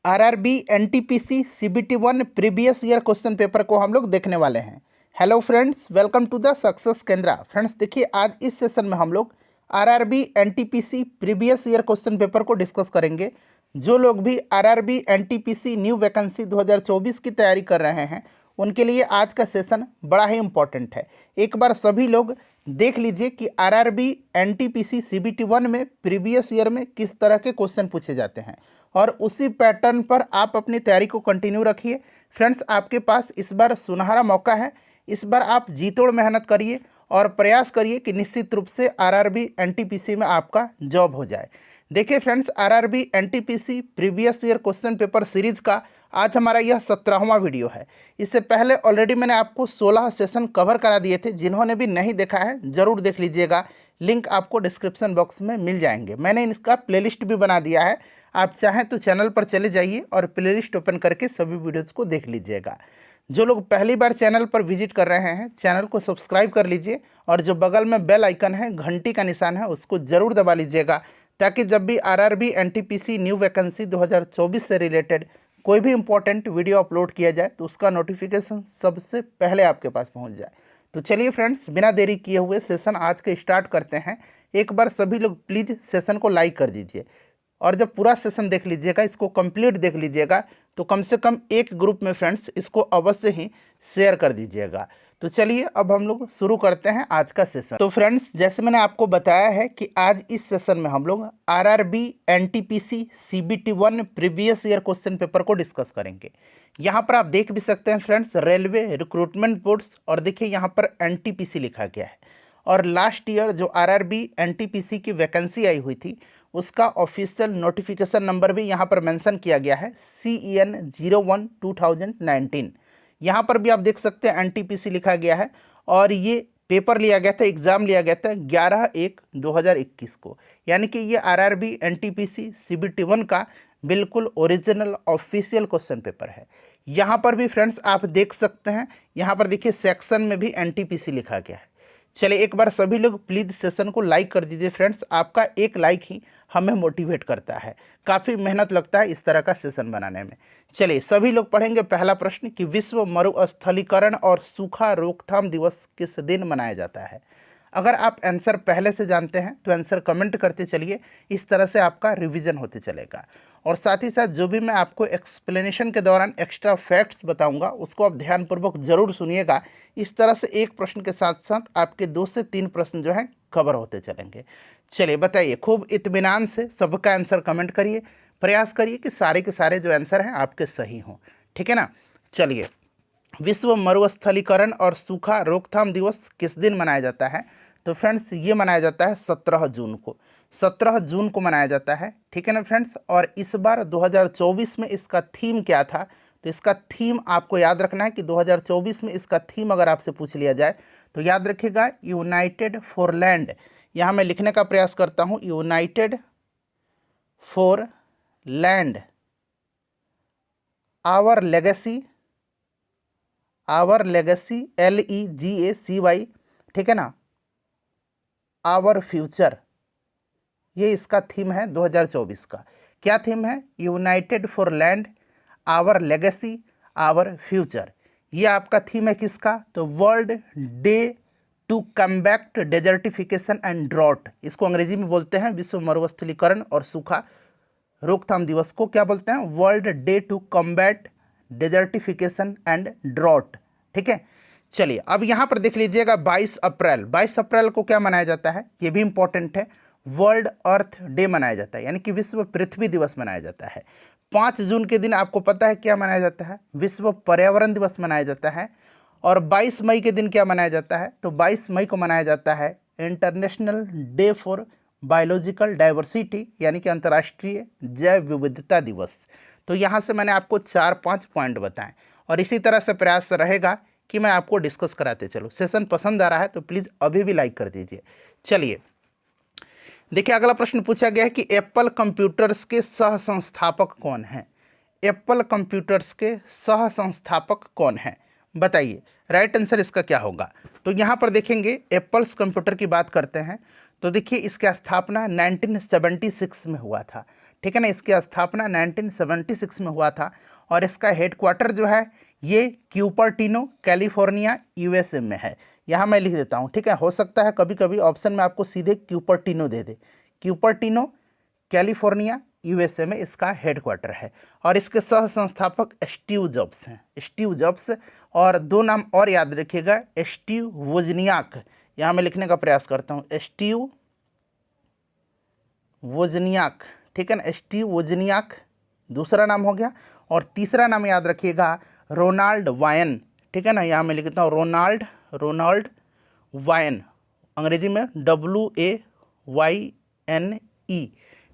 RRB NTPC CBT 1 previous year question paper को हम लोग देखने वाले हैं। Hello friends, welcome to the success Kendra. Friends देखिए, आज इस सेशन में हम लोग RRB NTPC previous year question paper को डिस्कस करेंगे। जो लोग भी आरआरबी एनटीपीसी न्यू वैकेंसी 2024 की तैयारी कर रहे हैं उनके लिए आज का सेशन बड़ा ही इम्पोर्टेंट है। एक बार सभी लोग देख लीजिए कि आरआरबी एनटीपीसी सीबीटी 1 में प्रीवियस ईयर में किस तरह के क्वेश्चन पूछे जाते हैं और उसी पैटर्न पर आप अपनी तैयारी को कंटिन्यू रखिए। फ्रेंड्स, आपके पास इस बार सुनहरा मौका है। इस बार आप जी तोड़ मेहनत करिए और प्रयास करिए कि निश्चित रूप से आरआरबी एनटीपीसी में आपका जॉब हो जाए। देखिए friends, RRB NTPC previous year question paper series का आज हमारा यह 17वां वीडियो है। इससे पहले ऑलरेडी मैंने आपको 16 सेशन कवर करा दिए थे। जिन्होंने भी नहीं देखा है ज़रूर देख लीजिएगा, लिंक आपको डिस्क्रिप्शन बॉक्स में मिल जाएंगे। मैंने इसका प्लेलिस्ट भी बना दिया है, आप चाहें तो चैनल पर चले जाइए और प्लेलिस्ट ओपन करके सभी वीडियोज़ को देख लीजिएगा। जो लोग पहली बार चैनल पर विजिट कर रहे हैं चैनल को सब्सक्राइब कर लीजिए और जो बगल में बेल आइकन है, घंटी का निशान है, उसको ज़रूर दबा लीजिएगा ताकि जब भी आरआरबी एनटीपीसी न्यू वैकेंसी 2024 से रिलेटेड कोई भी इंपॉर्टेंट वीडियो अपलोड किया जाए तो उसका नोटिफिकेशन सबसे पहले आपके पास पहुंच जाए। तो चलिए फ्रेंड्स, बिना देरी किए हुए सेशन आज के स्टार्ट करते हैं। एक बार सभी लोग प्लीज़ सेशन को लाइक कर दीजिए और जब पूरा सेशन देख लीजिएगा, इसको कंप्लीट देख लीजिएगा, तो कम से कम एक ग्रुप में फ्रेंड्स इसको अवश्य ही शेयर कर दीजिएगा। तो चलिए अब हम लोग शुरू करते हैं आज का सेशन। तो फ्रेंड्स, जैसे मैंने आपको बताया है कि आज इस सेशन में हम लोग RRB NTPC CBT 1 previous year question paper को डिस्कस करेंगे। यहाँ पर आप देख भी सकते हैं फ्रेंड्स, रेलवे रिक्रूटमेंट बोर्ड्स, और देखिए यहाँ पर एनटीपीसी लिखा गया है। और लास्ट ईयर जो आरआरबी एनटीपीसी की वैकेंसी आई हुई थी उसका ऑफिशियल नोटिफिकेशन नंबर भी यहाँ पर मेंशन किया गया है, CEN01/2019। यहाँ पर भी आप देख सकते हैं एनटीपीसी लिखा गया है और ये पेपर लिया गया था, एग्ज़ाम लिया गया था 11/1/2021 को। यानी कि ये आरआरबी एनटीपीसी सीबीटी 1 का बिल्कुल ओरिजिनल ऑफिशियल क्वेश्चन पेपर है। यहाँ पर भी फ्रेंड्स आप देख सकते हैं, यहाँ पर देखिए सेक्शन में भी एनटीपीसी लिखा गया है। चलिए एक बार सभी लोग प्लीज़ सेशन को लाइक कर दीजिए फ्रेंड्स, आपका एक लाइक ही हमें मोटिवेट करता है। काफ़ी मेहनत लगता है इस तरह का सेशन बनाने में। चलिए सभी लोग पढ़ेंगे पहला प्रश्न कि विश्व मरुस्थलीकरण और सूखा रोकथाम दिवस किस दिन मनाया जाता है। अगर आप आंसर पहले से जानते हैं तो आंसर कमेंट करते चलिए, इस तरह से आपका रिवीजन होते चलेगा। और साथ ही साथ जो भी मैं आपको एक्सप्लेनेशन के दौरान एक्स्ट्रा फैक्ट्स बताऊंगा उसको आप ध्यानपूर्वक ज़रूर सुनिएगा। इस तरह से एक प्रश्न के साथ साथ आपके 2 से 3 प्रश्न जो हैं कवर होते चलेंगे। चलिए बताइए, खूब इत्मीनान से सबका आंसर कमेंट करिए, प्रयास करिए कि सारे के सारे जो आंसर हैं आपके सही हों, ठीक है ना। चलिए, विश्व मरुस्थलीकरण और सूखा रोकथाम दिवस किस दिन मनाया जाता है? तो फ्रेंड्स ये मनाया जाता है 17 जून को। 17 जून को मनाया जाता है, ठीक है ना फ्रेंड्स। और इस बार 2024 में इसका थीम क्या था? तो इसका थीम आपको याद रखना है कि 2024 में इसका थीम अगर आपसे पूछ लिया जाए तो याद रखिएगा यूनाइटेड फॉर लैंड। यहाँ मैं लिखने का प्रयास करता हूँ, united for land, our legacy, LEGACY, ठीक है ना, आवर फ्यूचर। ये इसका थीम है 2024 का। क्या थीम है? United for land, our legacy, our future. ये आपका थीम है किसका? तो world day to combat desertification and drought. इसको अंग्रेजी में बोलते हैं विश्व मरुस्थलीकरण और सूखा रोकथाम दिवस को क्या बोलते हैं? World day to combat desertification and drought, ठीक है। चलिए अब यहाँ पर देख लीजिएगा 22 अप्रैल। 22 अप्रैल को क्या मनाया जाता है? ये भी इंपॉर्टेंट है, वर्ल्ड अर्थ डे मनाया जाता है, यानी कि विश्व पृथ्वी दिवस मनाया जाता है। 5 जून के दिन आपको पता है क्या मनाया जाता है? विश्व पर्यावरण दिवस मनाया जाता है। और 22 मई के दिन क्या मनाया जाता है? तो 22 मई को मनाया जाता है international day for biological diversity, यानी कि अंतर्राष्ट्रीय जैव विविधता दिवस। तो यहाँ से मैंने आपको 4-5 पॉइंट बताएं और इसी तरह से प्रयास रहेगा कि मैं आपको डिस्कस कराते चलूँ। सेशन पसंद आ रहा है तो प्लीज़ अभी भी लाइक कर दीजिए। चलिए देखिए, अगला प्रश्न पूछा गया है कि एप्पल कंप्यूटर्स के सह संस्थापक कौन हैं? एप्पल कंप्यूटर्स के सह संस्थापक कौन हैं? बताइए, राइट आंसर इसका क्या होगा? तो यहाँ पर देखेंगे एप्पल्स कंप्यूटर की बात करते हैं तो देखिए इसकी स्थापना 1976 में हुआ था, ठीक है ना। इसकी स्थापना 1976 में हुआ था और इसका हेडक्वार्टर जो है ये क्यूपर्टिनो कैलिफोर्निया यूएसए में है। यहाँ मैं लिख देता हूँ, ठीक है। हो सकता है कभी कभी ऑप्शन में आपको सीधे क्यूपर्टिनो दे दे। क्यूपर्टिनो कैलिफोर्निया यूएसए में इसका हेडक्वार्टर है और इसके सह संस्थापक स्टीव जॉब्स हैं, स्टीव जॉब्स। और दो नाम और याद रखिएगा, स्टीव वोजनियाक, यहाँ मैं लिखने का प्रयास करता हूँ, स्टीव वोजनियाक, ठीक है ना। स्टीव वोजनियाक दूसरा नाम हो गया और तीसरा नाम याद रखिएगा रोनाल्ड वायन, ठीक है ना। यहाँ मैं लिखता हूँ रोनाल्ड वायन, अंग्रेजी में WAYNE,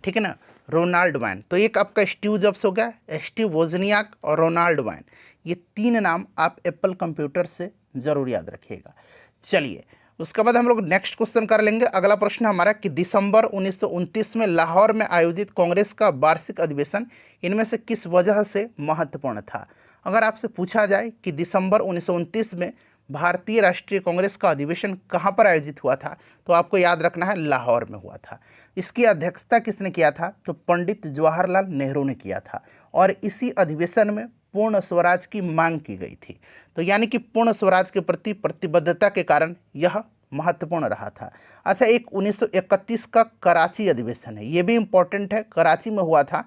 ठीक है ना, रोनाल्ड वायन। तो एक आपका स्टीव जॉब्स हो गया, स्टीव वोजनियाक और रोनाल्ड वायन, ये तीन नाम आप एप्पल कंप्यूटर से ज़रूर याद रखिएगा। चलिए उसके बाद हम लोग नेक्स्ट क्वेश्चन कर लेंगे। अगला प्रश्न हमारा कि दिसंबर 1929 में लाहौर में आयोजित कांग्रेस का वार्षिक अधिवेशन इनमें से किस वजह से महत्वपूर्ण था। अगर आपसे पूछा जाए कि दिसंबर 1929 में भारतीय राष्ट्रीय कांग्रेस का अधिवेशन कहाँ पर आयोजित हुआ था, तो आपको याद रखना है लाहौर में हुआ था। इसकी अध्यक्षता किसने किया था, तो पंडित जवाहरलाल नेहरू ने किया था और इसी अधिवेशन में पूर्ण स्वराज की मांग की गई थी। तो यानी कि पूर्ण स्वराज के प्रति प्रतिबद्धता के कारण यह महत्वपूर्ण रहा था। अच्छा, एक 1931 का कराची अधिवेशन है, ये भी इम्पोर्टेंट है, कराची में हुआ था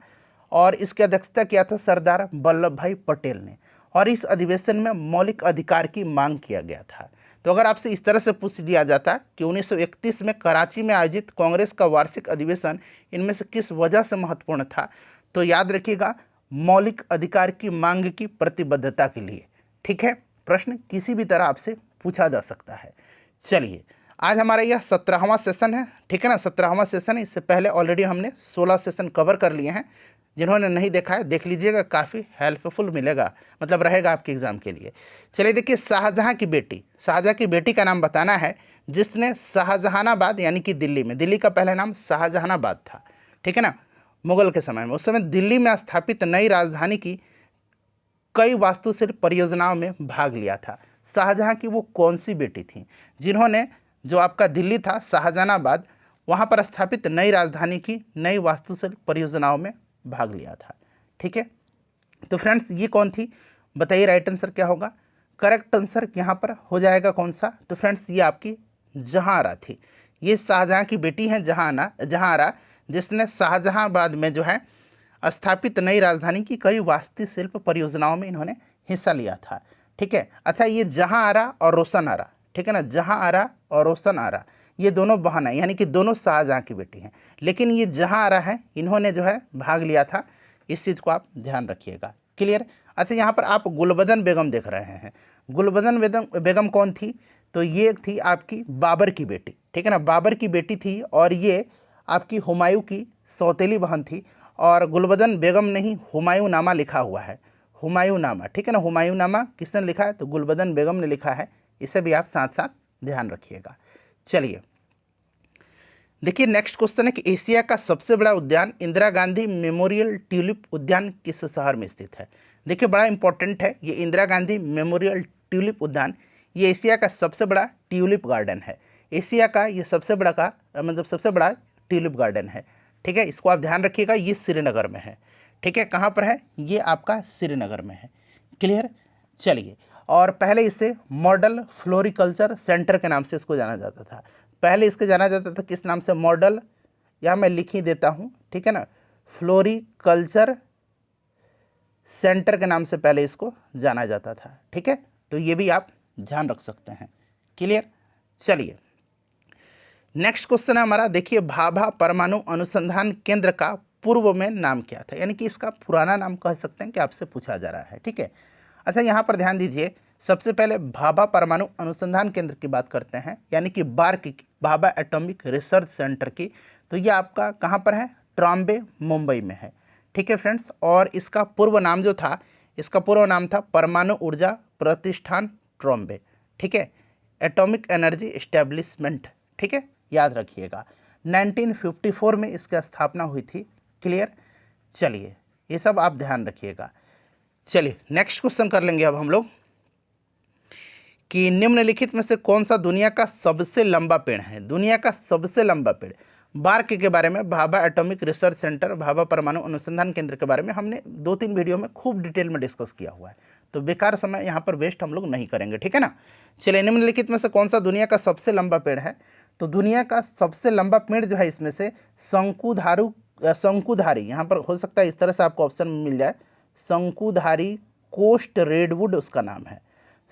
और इसकी अध्यक्षता किया था सरदार वल्लभ भाई पटेल ने और इस अधिवेशन में मौलिक अधिकार की मांग किया गया था। तो अगर आपसे इस तरह से पूछ दिया जाता कि 1931 में कराची में आयोजित कांग्रेस का वार्षिक अधिवेशन इनमें से किस वजह से महत्वपूर्ण था, तो याद रखिएगा मौलिक अधिकार की मांग की प्रतिबद्धता के लिए, ठीक है। प्रश्न किसी भी तरह आपसे पूछा जा सकता है। चलिए आज हमारा यह 17वां सेशन है, ठीक है ना, 17वां सेशन है। इससे पहले ऑलरेडी हमने 16 सेशन कवर कर लिए हैं। जिन्होंने नहीं देखा है देख लीजिएगा, काफ़ी हेल्पफुल मिलेगा, मतलब रहेगा आपके एग्ज़ाम के लिए। चलिए देखिए, शाहजहां की बेटी का नाम बताना है जिसने शाहजहानाबाद यानी कि दिल्ली का पहला नाम शाहजहानाबाद था, ठीक है ना, मुगल के समय में। उस समय दिल्ली में स्थापित नई राजधानी की कई वास्तुशिल्प परियोजनाओं में भाग लिया था। शाहजहां की वो कौन सी बेटी थी जिन्होंने जो आपका दिल्ली था शाहजहानाबाद, वहाँ पर स्थापित नई राजधानी की नई वास्तुशिल्प परियोजनाओं में भाग लिया था, ठीक है। तो फ्रेंड्स ये कौन थी, बताइए राइट आंसर क्या होगा। करेक्ट आंसर यहाँ पर हो जाएगा कौन सा, तो फ्रेंड्स ये आपकी जहांआरा थी। ये शाहजहां की बेटी हैं जहांआरा, जिसने शाहजहांबाद में जो है स्थापित नई राजधानी की कई वास्तुशिल्प परियोजनाओं में इन्होंने हिस्सा लिया था, ठीक है। अच्छा, ये जहांआरा और रोशन आरा, ठीक है ना, जहांआरा और रोशन आरा ये दोनों बहन हैं, यानी कि दोनों शाहजहां की बेटी हैं। लेकिन ये जहांआरा है, इन्होंने जो है भाग लिया था, इस चीज़ को आप ध्यान रखिएगा। क्लियर। अच्छा, यहाँ पर आप गुलबदन बेगम देख रहे हैं। गुलबदन बेगम कौन थी, तो ये थी आपकी बाबर की बेटी, ठीक है ना, बाबर की बेटी थी और ये आपकी हुमायूं की सौतेली बहन थी। और गुलबदन बेगम ने ही हुमायूंनामा लिखा हुआ है, हुमायूंनामा, ठीक है ना। हुमायूंनामा किसने लिखा है, तो गुलबदन बेगम ने लिखा है। इसे भी आप साथ साथ ध्यान रखिएगा। चलिए देखिए नेक्स्ट क्वेश्चन है कि एशिया का सबसे बड़ा उद्यान इंदिरा गांधी मेमोरियल ट्यूलिप उद्यान किस शहर में स्थित है। देखिए बड़ा इंपॉर्टेंट है, ये इंदिरा गांधी मेमोरियल ट्यूलिप उद्यान ये एशिया का सबसे बड़ा ट्यूलिप गार्डन है। एशिया का ये सबसे बड़ा ट्यूलिप गार्डन है, ठीक है। इसको आप ध्यान रखिएगा, ये श्रीनगर में है, ठीक है। कहाँ पर है, ये आपका श्रीनगर में है। क्लियर। चलिए, और पहले इसे मॉडल फ्लोरिकल्चर सेंटर के नाम से इसको जाना जाता था। पहले इसके जाना जाता था किस नाम से, मॉडल, यहाँ मैं लिख ही देता हूँ, ठीक है ना, फ्लोरिकल्चर सेंटर के नाम से पहले इसको जाना जाता था, ठीक है। तो ये भी आप ध्यान रख सकते हैं। क्लियर। चलिए नेक्स्ट क्वेश्चन है हमारा, देखिए भाभा परमाणु अनुसंधान केंद्र का पूर्व में नाम क्या था, यानी कि इसका पुराना नाम कह सकते हैं कि आपसे पूछा जा रहा है, ठीक है। अच्छा, यहाँ पर ध्यान दीजिए, सबसे पहले भाभा परमाणु अनुसंधान केंद्र की बात करते हैं, यानी कि बार्क की, भाभा एटॉमिक रिसर्च सेंटर की। तो ये आपका कहाँ पर है, ट्रॉम्बे, मुंबई में है, ठीक है फ्रेंड्स। और इसका पूर्व नाम जो था, इसका पूर्व नाम था परमाणु ऊर्जा प्रतिष्ठान ट्रॉम्बे, ठीक है, एटॉमिक एनर्जी एस्टेब्लिशमेंट, ठीक है, याद रखिएगा। 1954 में इसकी स्थापना हुई थी। क्लियर। चलिए ये सब आप ध्यान रखिएगा। चलिए नेक्स्ट क्वेश्चन कर लेंगे अब हम लोग कि निम्नलिखित में से कौन सा दुनिया का सबसे लंबा पेड़ है। दुनिया का सबसे लंबा पेड़, बार्क के बारे में, Bhabha atomic research centre, Bhabha परमाणु अनुसंधान केंद्र के बारे में हमने 2-3 वीडियो में खूब डिटेल में डिस्कस किया हुआ है, तो बेकार समय यहाँ पर वेस्ट हम लोग नहीं करेंगे, ठीक है ना। चलिए, निम्नलिखित में से कौन सा दुनिया का सबसे लंबा पेड़ है? तो दुनिया का सबसे लंबा पेड़ जो है इसमें से शंकुधारी, यहाँ पर हो सकता है इस तरह से आपको ऑप्शन में मिल जाए, शंकुधारी कोस्ट रेडवुड उसका नाम है,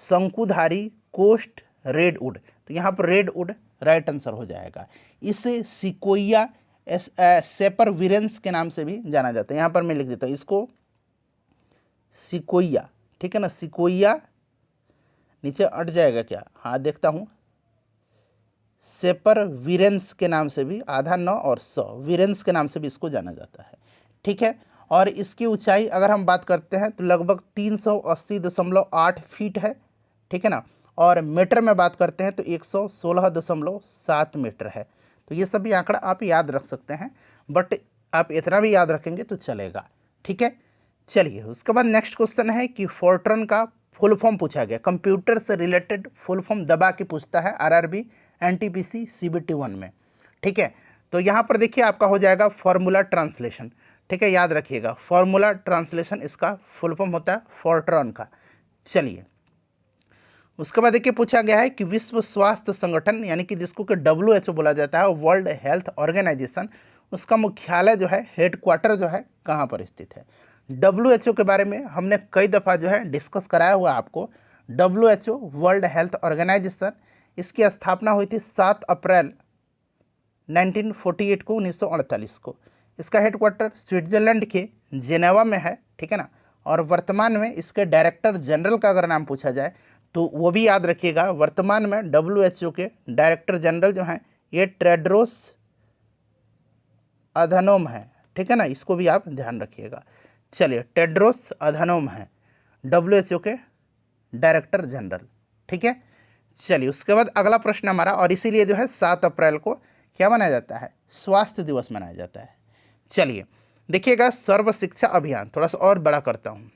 शंकुधारी कोस्ट रेडवुड। तो यहाँ पर रेडवुड राइट आंसर हो जाएगा। इसे सिकोया सेपरविरेंस के नाम से भी जाना जाता है। यहाँ पर मैं लिख देता हूँ इसको सिकोया, ठीक है ना, सिकोया, नीचे अट जाएगा क्या, हाँ देखता हूँ, सेपरविरेंस के नाम से भी, आधा न और विरेंस के नाम से भी इसको जाना जाता है, ठीक है। और इसकी ऊंचाई अगर हम बात करते हैं तो लगभग 380.8 फीट है, ठीक है ना। और मीटर में बात करते हैं तो 116.7 मीटर है। तो ये सभी आंकड़ा आप याद रख सकते हैं, बट आप इतना भी याद रखेंगे तो चलेगा, ठीक है। चलिए, उसके बाद नेक्स्ट क्वेश्चन है कि फोर्ट्रन का फुल फॉर्म पूछा गया, कंप्यूटर से रिलेटेड फुल फॉर्म दबा के पूछता है आरआरबी एनटीपीसी सीबीटी 1 में, ठीक है। तो यहाँ पर देखिए आपका हो जाएगा फॉर्मूला ट्रांसलेशन, ठीक है, याद रखिएगा फॉर्मूला ट्रांसलेशन इसका फुल फॉर्म होता है फोर्ट्रॉन का। चलिए, उसके बाद देखिए पूछा गया है कि विश्व स्वास्थ्य संगठन यानी कि जिसको कि WHO बोला जाता है, वर्ल्ड हेल्थ ऑर्गेनाइजेशन, उसका मुख्यालय जो है, हेडक्वार्टर जो है, कहाँ पर स्थित है? WHO के बारे में हमने कई दफ़ा जो है डिस्कस कराया हुआ आपको। WHO वर्ल्ड हेल्थ ऑर्गेनाइजेशन, इसकी स्थापना हुई थी 7 अप्रैल 1948 को, 1948 को। इसका हेडक्वार्टर स्विट्जरलैंड के जेनेवा में है, ठीक है ना। और वर्तमान में इसके डायरेक्टर जनरल का अगर नाम पूछा जाए तो वो भी याद रखिएगा, वर्तमान में WHO के डायरेक्टर जनरल जो हैं ये टेड्रोस अधानोम है, ठीक है ना, इसको भी आप ध्यान रखिएगा। चलिए, टेड्रोस अधानोम है WHO के डायरेक्टर जनरल, ठीक है। चलिए, उसके बाद अगला प्रश्न हमारा, और इसीलिए जो है 7 अप्रैल को क्या मनाया जाता है? स्वास्थ्य दिवस मनाया जाता है। चलिए देखिएगा, सर्व शिक्षा अभियान थोड़ा सा और बड़ा करता हूँ।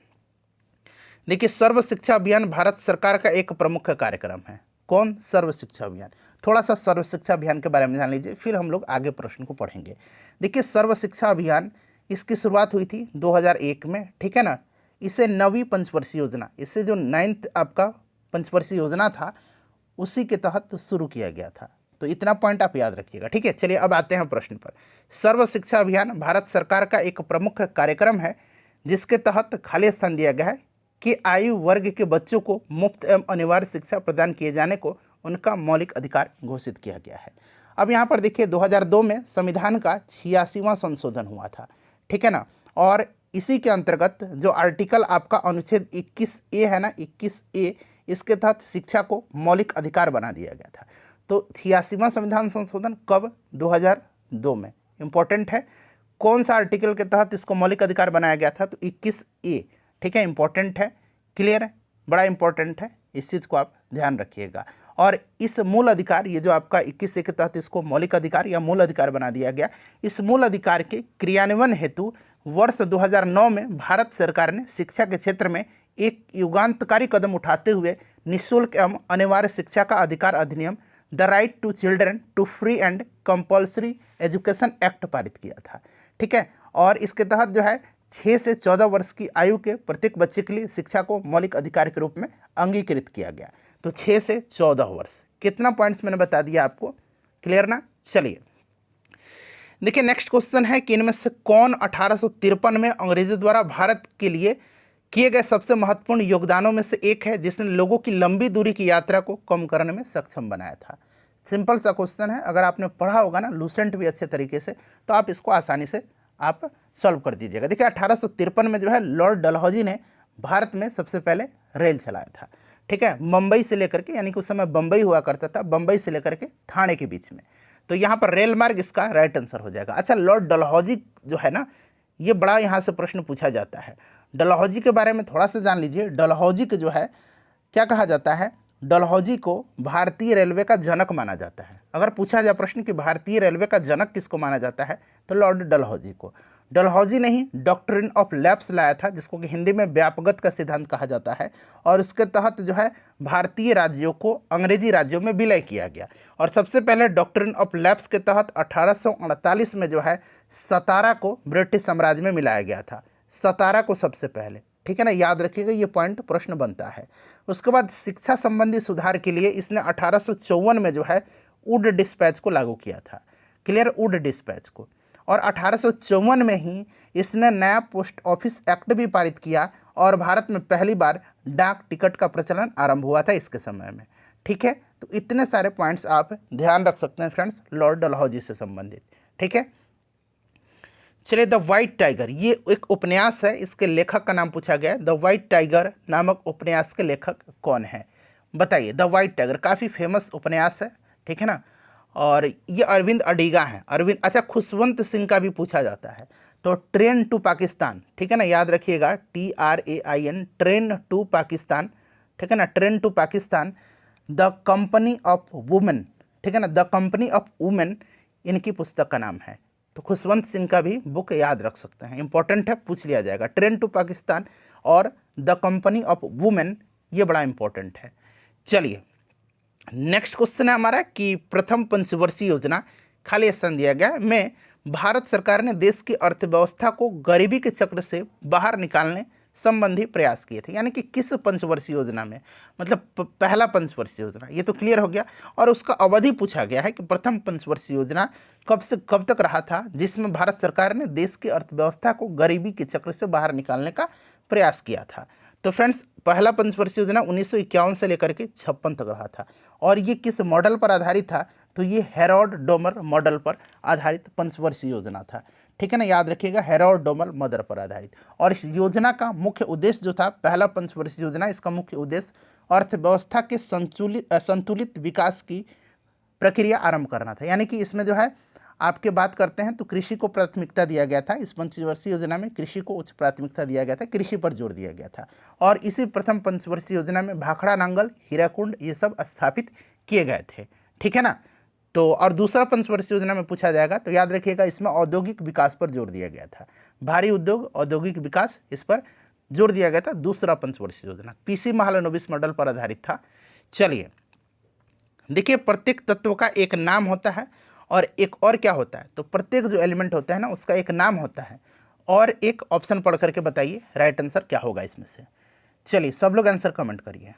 देखिए, सर्व शिक्षा अभियान भारत सरकार का एक प्रमुख कार्यक्रम है। कौन? सर्व शिक्षा अभियान। थोड़ा सा सर्व शिक्षा अभियान के बारे में जान लीजिए, फिर हम लोग आगे प्रश्न को पढ़ेंगे। देखिए, सर्व शिक्षा अभियान इसकी शुरुआत हुई थी 2001 में, ठीक है ना। इसे 9वीं पंचवर्षीय योजना, इससे जो 9th आपका पंचवर्षीय योजना था उसी के तहत शुरू किया गया था। तो इतना पॉइंट आप याद रखिएगा, ठीक है। चलिए अब आते हैं प्रश्न पर। सर्व शिक्षा अभियान भारत सरकार का एक प्रमुख कार्यक्रम है जिसके तहत खाली स्थान दिया गया है कि आयु वर्ग के बच्चों को मुफ्त एवं अनिवार्य शिक्षा प्रदान किए जाने को उनका मौलिक अधिकार घोषित किया गया है। अब यहाँ पर देखिए 2002 में संविधान का 86वां संशोधन हुआ था, ठीक है ना। और इसी के अंतर्गत जो आर्टिकल आपका अनुच्छेद 21A है ना, 21A, इसके तहत शिक्षा को मौलिक अधिकार बना दिया गया था। तो 86वां संविधान संशोधन कब? 2002 में। इंपॉर्टेंट है, कौन सा आर्टिकल के तहत इसको मौलिक अधिकार बनाया गया था? तो 21A, ठीक है, इंपॉर्टेंट है, क्लियर है, बड़ा इंपॉर्टेंट है, इस चीज़ को आप ध्यान रखिएगा। और इस मूल अधिकार, ये जो आपका 21A के तहत इसको मौलिक अधिकार या मूल अधिकार बना दिया गया, इस मूल अधिकार के क्रियान्वयन हेतु वर्ष 2009 में भारत सरकार ने शिक्षा के क्षेत्र में एक युगांतकारी कदम उठाते हुए निःशुल्क एवं अनिवार्य शिक्षा का अधिकार अधिनियम the right to children to free and compulsory education act पारित किया था, ठीक है। और इसके तहत जो है 6 से 14 वर्ष की आयु के प्रत्येक बच्चे के लिए शिक्षा को मौलिक अधिकार के रूप में अंगीकृत किया गया। तो 6 से 14 वर्ष, कितना पॉइंट्स मैंने बता दिया आपको, क्लियर ना। चलिए देखिए, नेक्स्ट क्वेश्चन है कि इनमें से कौन 1853 में अंग्रेजों द्वारा भारत के लिए किए गए सबसे महत्वपूर्ण योगदानों में से एक है जिसने लोगों की लंबी दूरी की यात्रा को कम करने में सक्षम बनाया था? सिंपल सा क्वेश्चन है, अगर आपने पढ़ा होगा ना लूसेंट भी अच्छे तरीके से, तो आप इसको आसानी से आप सॉल्व कर दीजिएगा। देखिए 1853 में जो है लॉर्ड डलहौजी ने भारत में सबसे पहले रेल चलाया था, ठीक है, मुंबई से लेकर के, यानी कि उस समय बम्बई हुआ करता था, बम्बई से लेकर के थाने के बीच में। तो यहाँ पर रेल मार्ग इसका राइट आंसर हो जाएगा। अच्छा, लॉर्ड डलहौजी जो है ना, ये बड़ा यहाँ से प्रश्न पूछा जाता है। डलहौजी के बारे में थोड़ा सा जान लीजिए। डलहौजी के जो है क्या कहा जाता है? डलहौजी को भारतीय रेलवे का जनक माना जाता है। अगर पूछा जाए प्रश्न कि भारतीय रेलवे का जनक किसको माना जाता है, तो लॉर्ड डलहौजी को। डलहौजी ने ही डॉक्ट्रिन ऑफ लैप्स लाया था, जिसको कि हिंदी में व्यापगत का सिद्धांत कहा जाता है, और उसके तहत जो है भारतीय राज्यों को अंग्रेजी राज्यों में विलय किया गया। और सबसे पहले डॉक्ट्रिन ऑफ लैप्स के तहत 1848 में जो है सतारा को ब्रिटिश साम्राज्य में मिलाया गया था, सतारा को सबसे पहले, ठीक है ना, याद रखिएगा, ये पॉइंट प्रश्न बनता है। उसके बाद शिक्षा संबंधी सुधार के लिए इसने 1854 में जो है वुड डिस्पैच को लागू किया था, क्लियर, वुड डिस्पैच को। और 1854 में ही इसने नया पोस्ट ऑफिस एक्ट भी पारित किया और भारत में पहली बार डाक टिकट का प्रचलन आरंभ हुआ था इसके समय में, ठीक है। तो इतने सारे पॉइंट्स आप ध्यान रख सकते हैं फ्रेंड्स लॉर्ड डलहौजी से संबंधित, ठीक है। चलिए, द वाइट टाइगर, ये एक उपन्यास है, इसके लेखक का नाम पूछा गया है। द वाइट टाइगर नामक उपन्यास के लेखक कौन है, बताइए। द वाइट टाइगर काफ़ी फेमस उपन्यास है, ठीक है ना, और ये अरविंद अडिगा हैं। अरविंद, अच्छा, खुशवंत सिंह का भी पूछा जाता है। तो ट्रेन टू पाकिस्तान, ठीक है ना, याद रखिएगा, TRAIN, ट्रेन टू पाकिस्तान, ठीक है ना, train to Pakistan. The company of women, ठीक है ना, द कंपनी ऑफ वुमेन इनकी पुस्तक का नाम है। तो खुशवंत सिंह का भी बुक याद रख सकते हैं, इंपॉर्टेंट है, पूछ लिया जाएगा। ट्रेन टू पाकिस्तान और द कंपनी ऑफ वुमेन, ये बड़ा इंपॉर्टेंट है। चलिए, नेक्स्ट क्वेश्चन है हमारा कि प्रथम पंचवर्षीय योजना, खाली स्थान दिया गया में भारत सरकार ने देश की अर्थव्यवस्था को गरीबी के चक्र से बाहर निकालने संबंधी प्रयास किए थे, यानी कि किस पंचवर्षीय योजना में, मतलब पहला पंचवर्षीय योजना, ये तो क्लियर हो गया। और उसका अवधि पूछा गया है कि प्रथम पंचवर्षीय योजना कब से कब तक रहा था, जिसमें भारत सरकार ने देश की अर्थव्यवस्था को गरीबी के चक्र से बाहर निकालने का प्रयास किया था। तो फ्रेंड्स, पहला पंचवर्षीय योजना 1951 से लेकर के 56 तक रहा था। और ये किस मॉडल पर आधारित था, तो ये हेरोल्ड डोमर मॉडल पर आधारित पंचवर्षीय योजना था, ठीक है ना, याद रखिएगा, हेरोल्ड डोमर मॉडल पर आधारित। और इस योजना का मुख्य उद्देश्य जो था, पहला पंचवर्षीय योजना, इसका मुख्य उद्देश्य अर्थव्यवस्था के संतुलित विकास की प्रक्रिया आरंभ करना था। यानी कि इसमें जो है आपके बात करते हैं तो कृषि को प्राथमिकता दिया गया था। इस पंचवर्षीय योजना में कृषि को उच्च प्राथमिकता दिया गया था, कृषि पर जोर दिया गया था। और इसी प्रथम पंचवर्षीय योजना में भाखड़ा नांगल, हीराकुंड, ये सब स्थापित किए गए थे, ठीक है ना। तो और दूसरा पंचवर्षीय योजना में पूछा जाएगा तो याद रखिएगा, इसमें औद्योगिक विकास पर जोर दिया गया था, भारी उद्योग, औद्योगिक विकास, इस पर जोर दिया गया था। दूसरा पंचवर्षीय योजना PC महालनोबिस मॉडल पर आधारित था। चलिए, देखिए, प्रत्येक तत्व का एक नाम होता है और एक और क्या होता है, तो प्रत्येक जो एलिमेंट होता है ना, उसका एक नाम होता है और एक ऑप्शन पढ़ करके बताइए राइट आंसर क्या होगा इसमें से। चलिए, सब लोग आंसर कमेंट करिए।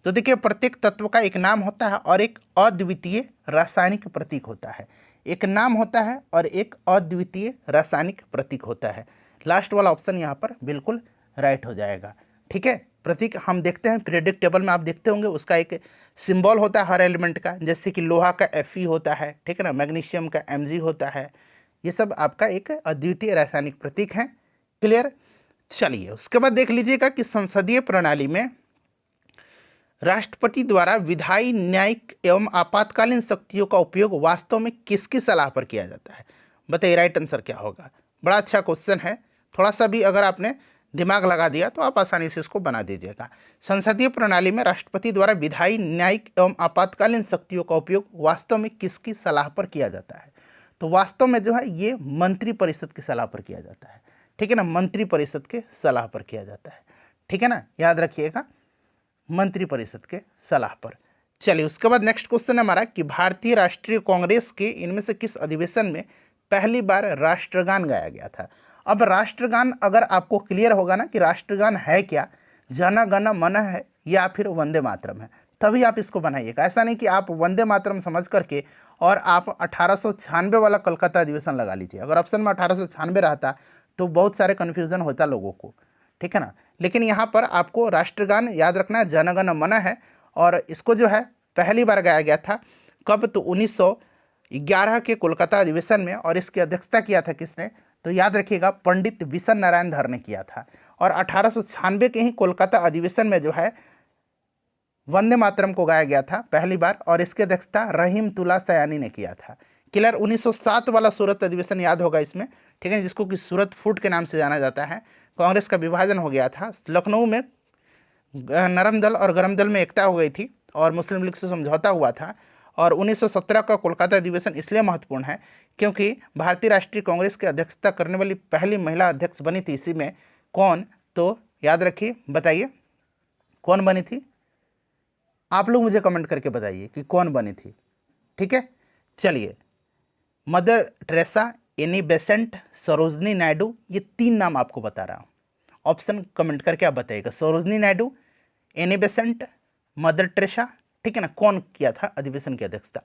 तो देखिए, प्रत्येक तत्व का एक नाम होता है और एक अद्वितीय रासायनिक प्रतीक होता है। एक नाम होता है और एक अद्वितीय रासायनिक प्रतीक होता है। लास्ट वाला ऑप्शन यहाँ पर बिल्कुल राइट हो जाएगा, ठीक है। प्रतीक हम देखते हैं पीरियोडिक टेबल में, आप देखते होंगे, उसका एक सिंबल होता है हर एलिमेंट का, जैसे कि लोहा का Fe होता है, ठीक है ना, मैग्नीशियम का Mg होता है। ये सब आपका एक अद्वितीय रासायनिक प्रतीक है, क्लियर। चलिए, उसके बाद देख लीजिएगा कि संसदीय प्रणाली में राष्ट्रपति द्वारा विधायी, न्यायिक एवं आपातकालीन शक्तियों का उपयोग वास्तव में किसकी सलाह पर किया जाता है, बताइए राइट आंसर क्या होगा। बड़ा अच्छा क्वेश्चन है, थोड़ा सा भी अगर आपने दिमाग लगा दिया तो आप आसानी से इसको बना दीजिएगा। संसदीय प्रणाली में राष्ट्रपति द्वारा विधायी, न्यायिक एवं आपातकालीन शक्तियों का उपयोग वास्तव में किसकी सलाह पर किया जाता है, तो वास्तव में जो है ये मंत्रिपरिषद की सलाह पर किया जाता है, ठीक है ना, मंत्रिपरिषद के सलाह पर किया जाता है, ठीक है ना, याद रखिएगा, मंत्रिपरिषद के सलाह पर। चलिए, उसके बाद नेक्स्ट क्वेश्चन है हमारा कि भारतीय राष्ट्रीय कांग्रेस के इनमें से किस अधिवेशन में पहली बार राष्ट्रगान गाया गया था। अब राष्ट्रगान अगर आपको क्लियर होगा ना कि राष्ट्रगान है क्या, जन गण मन है या फिर वंदे मातरम है, तभी आप इसको बनाइएगा। ऐसा नहीं कि आप वंदे मातरम समझ करके और आप 1896 वाला कलकत्ता अधिवेशन लगा लीजिए। अगर ऑप्शन में 1896 रहता तो बहुत सारे कन्फ्यूज़न होता लोगों को, ठीक है ना। लेकिन यहाँ पर आपको राष्ट्रगान याद रखना है, जन गण मन है, और इसको जो है पहली बार गाया गया था कब, तो 1911 के कोलकाता अधिवेशन में। और इसकी अध्यक्षता किया था किसने, तो याद रखिएगा, पंडित विशन नारायण धर ने किया था। और 1896 के ही कोलकाता अधिवेशन में जो है वंदे मातरम को गाया गया था पहली बार, और इसकी अध्यक्षता रहीमतुल्ला सयानी ने किया था, क्लियर। 1907 वाला सूरत अधिवेशन याद होगा इसमें, ठीक है, जिसको कि सूरत फूट के नाम से जाना जाता है। कांग्रेस का विभाजन हो गया था, लखनऊ में नरम दल और गरम दल में एकता हो गई थी और मुस्लिम लीग से समझौता हुआ था। और 1917 का कोलकाता अधिवेशन इसलिए महत्वपूर्ण है क्योंकि भारतीय राष्ट्रीय कांग्रेस की अध्यक्षता करने वाली पहली महिला अध्यक्ष बनी थी इसी में। कौन? तो याद रखिए, बताइए कौन बनी थी। आप लोग मुझे कमेंट करके बताइए कि कौन बनी थी। ठीक है, चलिए, mother Teresa, Annie Besant, Sarojini Naidu, ये 3 नाम आपको बता रहा हूँ। ऑप्शन कमेंट करके आप बताइएगा। Sarojini Naidu, Annie Besant, mother Teresa, ठीक है ना। कौन किया था अधिवेशन की अध्यक्षता?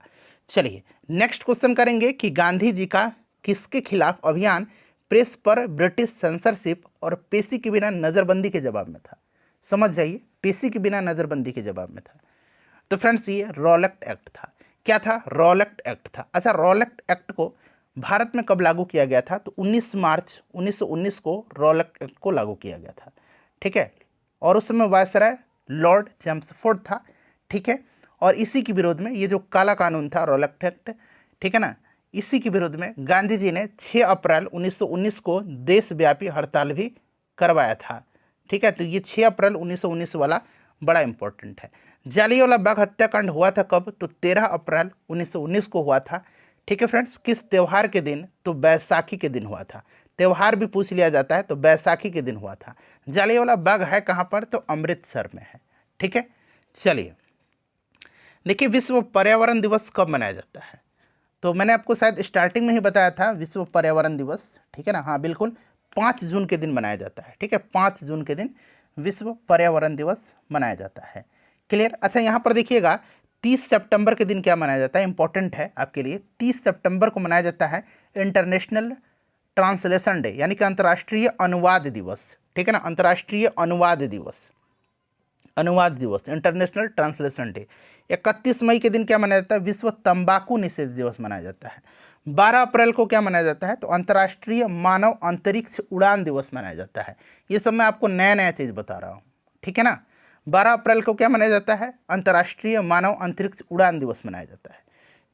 चलिए नेक्स्ट क्वेश्चन करेंगे कि गांधी जी का किसके खिलाफ अभियान प्रेस पर ब्रिटिश सेंसरशिप और पेशी के बिना नजरबंदी के जवाब में था? समझ जाइए, पेशी के बिना नजरबंदी के जवाब में था। तो फ्रेंड्स ये रॉलेट एक्ट था। क्या था? रॉलेट एक्ट था। अच्छा, रॉलेट एक्ट को भारत में कब लागू किया गया था? तो 19 मार्च 1919 को रॉलेट एक्ट को लागू किया गया था। ठीक है, और उस समय वायसराय लॉर्ड चैम्सफोर्ड था। ठीक है, और इसी के विरोध में ये जो काला कानून था रॉलेट एक्ट, ठीक है ना, इसी के विरोध में गांधी जी ने 6 अप्रैल 1919 को देशव्यापी हड़ताल भी करवाया था। ठीक है, तो ये 6 अप्रैल 1919 वाला बड़ा इंपॉर्टेंट है। जालियांवाला बाग हत्याकांड हुआ था कब? तो 13 अप्रैल 1919 को हुआ था। ठीक है फ्रेंड्स, किस त्यौहार के दिन? तो बैसाखी के दिन हुआ था। त्यौहार भी पूछ लिया जाता है, तो बैसाखी के दिन हुआ था। जालियांवाला बाग है कहाँ पर? तो अमृतसर में है। ठीक है, चलिए देखिए, विश्व पर्यावरण दिवस कब मनाया जाता है? तो मैंने आपको शायद स्टार्टिंग में ही बताया था विश्व पर्यावरण दिवस, ठीक है ना। हाँ बिल्कुल, 5 जून के दिन मनाया जाता है। ठीक है, 5 जून के दिन विश्व पर्यावरण दिवस मनाया जाता है। क्लियर? अच्छा, यहाँ पर देखिएगा 30 सितंबर के दिन क्या मनाया जाता है, इंपॉर्टेंट है आपके लिए। 30 सितंबर को मनाया जाता है इंटरनेशनल ट्रांसलेशन डे, यानी कि अंतर्राष्ट्रीय अनुवाद दिवस। ठीक है ना, अंतर्राष्ट्रीय अनुवाद दिवस, अनुवाद दिवस, इंटरनेशनल ट्रांसलेशन डे। 31 मई के दिन क्या मनाया जाता है? विश्व तंबाकू निषेध दिवस मनाया जाता है। 12 अप्रैल को क्या मनाया जाता है? तो अंतर्राष्ट्रीय मानव अंतरिक्ष उड़ान दिवस मनाया जाता है। ये सब मैं आपको नया नया चीज़ बता रहा हूँ, ठीक है ना। 12 अप्रैल को क्या मनाया जाता है? अंतर्राष्ट्रीय मानव अंतरिक्ष उड़ान दिवस मनाया जाता है।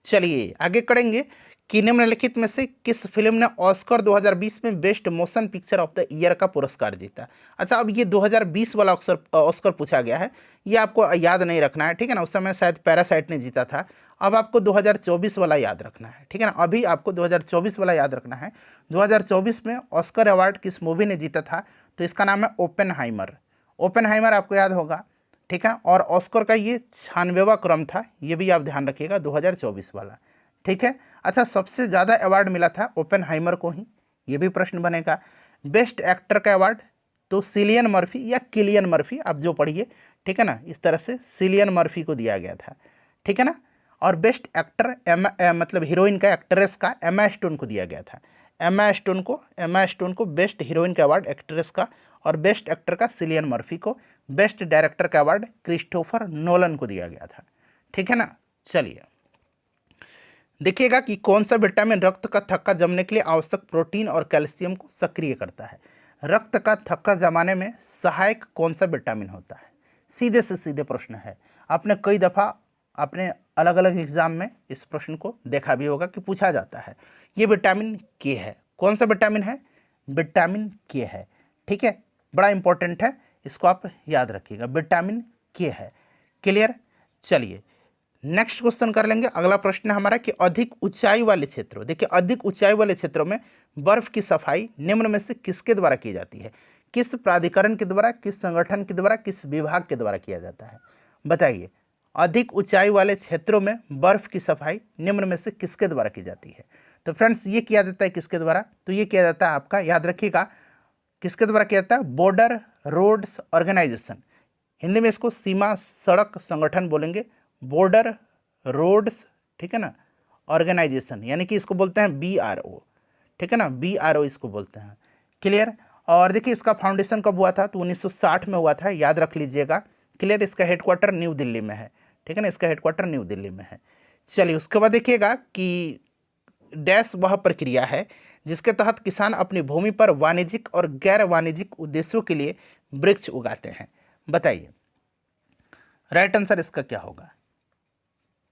चलिए आगे करेंगे कि निम्नलिखित में से किस फिल्म ने ऑस्कर 2020 में best motion picture of the year का पुरस्कार जीता? अच्छा, अब ये 2020 वाला ऑस्कर पूछा गया है, ये आपको याद नहीं रखना है। ठीक है ना, उस समय शायद पैरासाइट ने जीता था। अब आपको 2024 वाला याद रखना है। ठीक है ना, अभी आपको 2024 वाला याद रखना है। 2024 में ऑस्कर अवार्ड किस मूवी ने जीता था? तो इसका नाम है ओपेनहाइमर। ओपेनहाइमर आपको याद होगा, ठीक है। और ऑस्कर का ये 96वां क्रम था, ये भी आप ध्यान रखिएगा, 2024 वाला। ठीक है। अच्छा, सबसे ज़्यादा अवार्ड मिला था ओपेनहाइमर को ही, ये भी प्रश्न बनेगा। बेस्ट एक्टर का अवार्ड तो सिलियन मर्फी या किलियन मर्फी, आप जो पढ़िए, ठीक है ना, इस तरह से सिलियन मर्फी को दिया गया था। ठीक है ना। और बेस्ट एक्टर मतलब हीरोइन का, एक्ट्रेस का एमा स्टोन को दिया गया था। एमा स्टोन को बेस्ट हीरोइन का अवार्ड एक्ट्रेस का, और बेस्ट एक्टर का सिलियन मर्फी को, बेस्ट डायरेक्टर का अवार्ड क्रिस्टोफर नोलन को दिया गया था। ठीक है ना। चलिए देखिएगा कि कौन सा विटामिन रक्त का थक्का जमने के लिए आवश्यक प्रोटीन और कैल्शियम को सक्रिय करता है। रक्त का थक्का जमाने में सहायक कौन सा विटामिन होता है? सीधे से सीधे प्रश्न है, आपने कई दफ़ा अपने अलग अलग एग्जाम में इस प्रश्न को देखा भी होगा कि पूछा जाता है। ये विटामिन के है। कौन सा विटामिन है? विटामिन के है। ठीक है, बड़ा इंपॉर्टेंट है, इसको आप याद रखिएगा, विटामिन के है। क्लियर? चलिए नेक्स्ट क्वेश्चन कर लेंगे। अगला प्रश्न है हमारा कि अधिक ऊंचाई वाले क्षेत्रों, देखिए अधिक ऊंचाई वाले क्षेत्रों में बर्फ की सफाई निम्न में से किसके द्वारा की जाती है? किस प्राधिकरण के द्वारा, किस संगठन के द्वारा, किस विभाग के द्वारा किया जाता है? बताइए, अधिक ऊंचाई वाले क्षेत्रों में बर्फ की सफाई निम्न में से किसके द्वारा की जाती है? तो फ्रेंड्स ये किया जाता है किसके द्वारा? तो ये किया जाता है आपका, याद रखिएगा, किसके द्वारा किया जाता है? बॉर्डर रोड्स ऑर्गेनाइजेशन, हिंदी में इसको सीमा सड़क संगठन बोलेंगे, बॉर्डर रोड्स, ठीक है ना, ऑर्गेनाइजेशन, यानी कि इसको बोलते हैं BRO। ठीक है ना, BRO इसको बोलते हैं। क्लियर? और देखिए इसका फाउंडेशन कब हुआ था? तो 1960 में हुआ था, याद रख लीजिएगा। क्लियर? इसका हेडक्वार्टर न्यू दिल्ली में है। ठीक है ना, इसका हेडक्वार्टर न्यू दिल्ली में है। चलिए उसके बाद देखिएगा कि डैश वह प्रक्रिया है जिसके तहत किसान अपनी भूमि पर वाणिज्यिक और गैर वाणिज्यिक उद्देश्यों के लिए वृक्ष उगाते हैं। बताइए राइट आंसर इसका क्या होगा?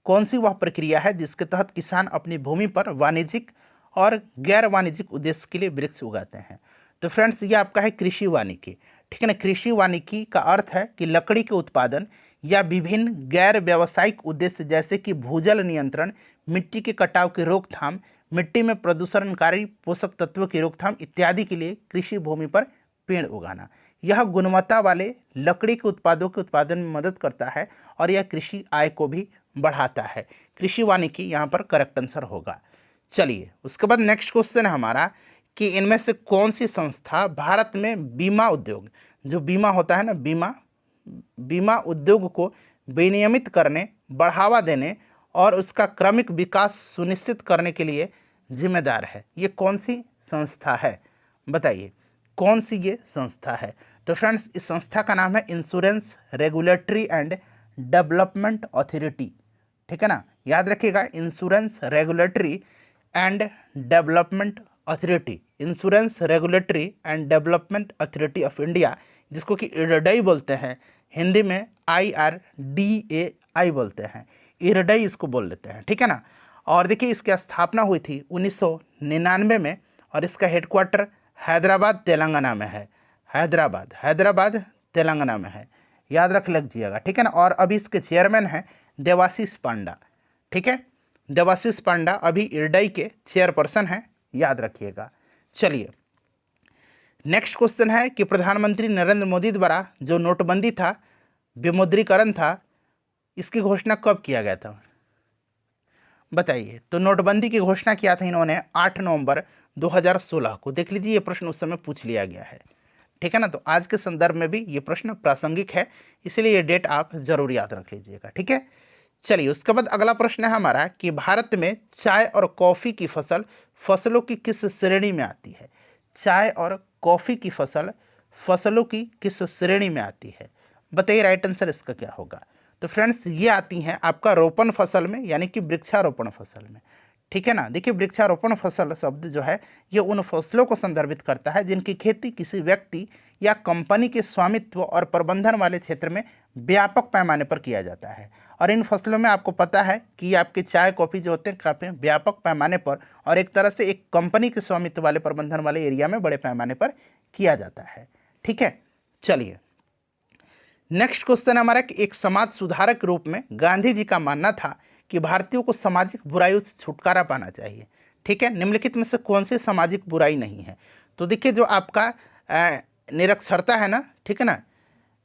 कौन सी वह प्रक्रिया है जिसके तहत किसान अपनी भूमि पर वाणिज्यिक और गैर वाणिज्यिक उद्देश्य के लिए वृक्ष उगाते हैं? तो फ्रेंड्स ये आपका है कृषि वानिकी। ठीक है ना, कृषि वानिकी का अर्थ है कि लकड़ी के उत्पादन या विभिन्न गैर व्यावसायिक उद्देश्य जैसे कि भूजल नियंत्रण, मिट्टी के कटाव की रोकथाम, मिट्टी में प्रदूषणकारी पोषक तत्वों की रोकथाम इत्यादि के लिए कृषि भूमि पर पेड़ उगाना। यह गुणवत्ता वाले लकड़ी के उत्पादों के उत्पादन में मदद करता है और यह कृषि आय को भी बढ़ाता है। कृषि वानिकी यहाँ पर करेक्ट आंसर होगा। चलिए उसके बाद नेक्स्ट क्वेश्चन है हमारा कि इनमें से कौन सी संस्था भारत में बीमा उद्योग, जो बीमा होता है ना, बीमा उद्योग को विनियमित करने, बढ़ावा देने और उसका क्रमिक विकास सुनिश्चित करने के लिए जिम्मेदार है। ये कौन सी संस्था है, बताइए कौन सी ये संस्था है। तो फ्रेंड्स इस संस्था का नाम है insurance regulatory and development authority. ठीक है ना, याद रखिएगा, insurance regulatory and development authority, insurance regulatory and development authority of India, जिसको कि इरडई बोलते हैं, हिंदी में IRDAI बोलते हैं, इरडई इसको बोल लेते हैं। ठीक है ना। और देखिए इसकी स्थापना हुई थी 1999 में और इसका हेडक्वार्टर हैदराबाद तेलंगाना में है। हैदराबाद तेलंगाना में है, याद रख लीजिएगा। ठीक है ना। और अभी इसके चेयरमैन हैं देवाशीष पांडा। ठीक है, देवाशीष पांडा अभी इरडई के चेयरपर्सन हैं, याद रखिएगा। चलिए नेक्स्ट क्वेश्चन है कि प्रधानमंत्री नरेंद्र मोदी द्वारा जो नोटबंदी था, विमुद्रीकरण था, इसकी घोषणा कब किया गया था, बताइए। तो नोटबंदी की घोषणा किया था इन्होंने 8 नवंबर 2016 को। देख लीजिए ये प्रश्न उस समय पूछ लिया गया है। ठीक है ना। तो आज के संदर्भ में भी ये प्रश्न प्रासंगिक है, इसलिए ये डेट आप जरूर याद रख लीजिएगा। ठीक है। चलिए उसके बाद अगला प्रश्न है हमारा कि भारत में चाय और कॉफ़ी की फसलों की किस श्रेणी में आती है। चाय और कॉफ़ी की फसलों की किस श्रेणी में आती है, बताइए राइट आंसर इसका क्या होगा। तो फ्रेंड्स ये आती हैं आपका रोपण फसल में, यानी कि वृक्षारोपण फसल में। ठीक है ना। देखिए वृक्षारोपण फसल शब्द जो है ये उन फसलों को संदर्भित करता है जिनकी खेती किसी व्यक्ति या कंपनी के स्वामित्व और प्रबंधन वाले क्षेत्र में व्यापक पैमाने पर किया जाता है। और इन फसलों में आपको पता है कि आपके चाय कॉफ़ी जो होते हैं काफ़ी व्यापक पैमाने पर और एक तरह से एक कंपनी के स्वामित्व वाले प्रबंधन वाले एरिया में बड़े पैमाने पर किया जाता है। ठीक है। चलिए नेक्स्ट क्वेश्चन हमारा कि एक समाज सुधारक के रूप में गांधी जी का मानना था कि भारतीयों को सामाजिक बुराइयों से छुटकारा पाना चाहिए। ठीक है, निम्नलिखित में से कौन सी सामाजिक बुराई नहीं है। तो देखिए जो आपका निरक्षरता है ना, ठीक है ना,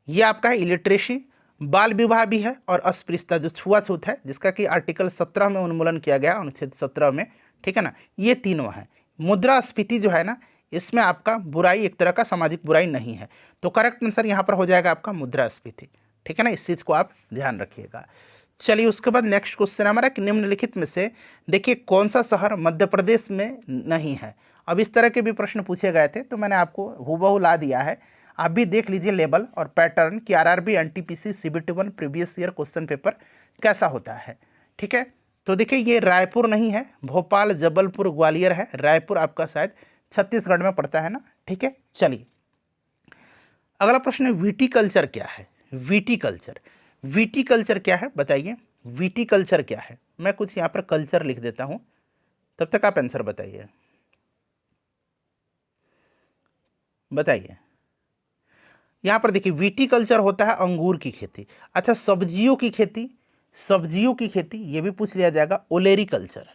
ये आपका है इलिटरेसी, बाल विवाह भी है और अस्पृश्यता जो छुआछूत है, जिसका कि आर्टिकल 17 में उन्मूलन किया गया, अनुच्छेद 17 में। ठीक है ना, ये तीनों है। मुद्रास्फीति जो है ना, इसमें आपका बुराई एक तरह का सामाजिक बुराई नहीं है। तो करेक्ट आंसर यहाँ पर हो जाएगा आपका मुद्रास्फीति। ठीक है ना, इस चीज़ को आप ध्यान रखिएगा। चलिए उसके बाद नेक्स्ट क्वेश्चन हमारा कि निम्नलिखित में से देखिए कौन सा शहर मध्य प्रदेश में नहीं है। अब इस तरह के भी प्रश्न पूछे गए थे तो मैंने आपको हूबहू ला दिया है, आप भी देख लीजिए लेवल और पैटर्न कि RRB NTPC CBT1 previous year question paper कैसा होता है। ठीक है, तो देखिए ये रायपुर नहीं है, भोपाल, जबलपुर, ग्वालियर है। रायपुर आपका शायद छत्तीसगढ़ में पड़ता है ना। ठीक है। चलिए अगला प्रश्न है विटीकल्चर क्या है। विटीकल्चर क्या है बताइए। विटीकल्चर क्या है, मैं कुछ यहाँ पर कल्चर लिख देता हूँ, तब तक आप आंसर बताइए। यहाँ पर देखिए विटीकल्चर होता है अंगूर की खेती। अच्छा सब्जियों की खेती ये भी पूछ लिया जाएगा, ओलेरीकल्चर।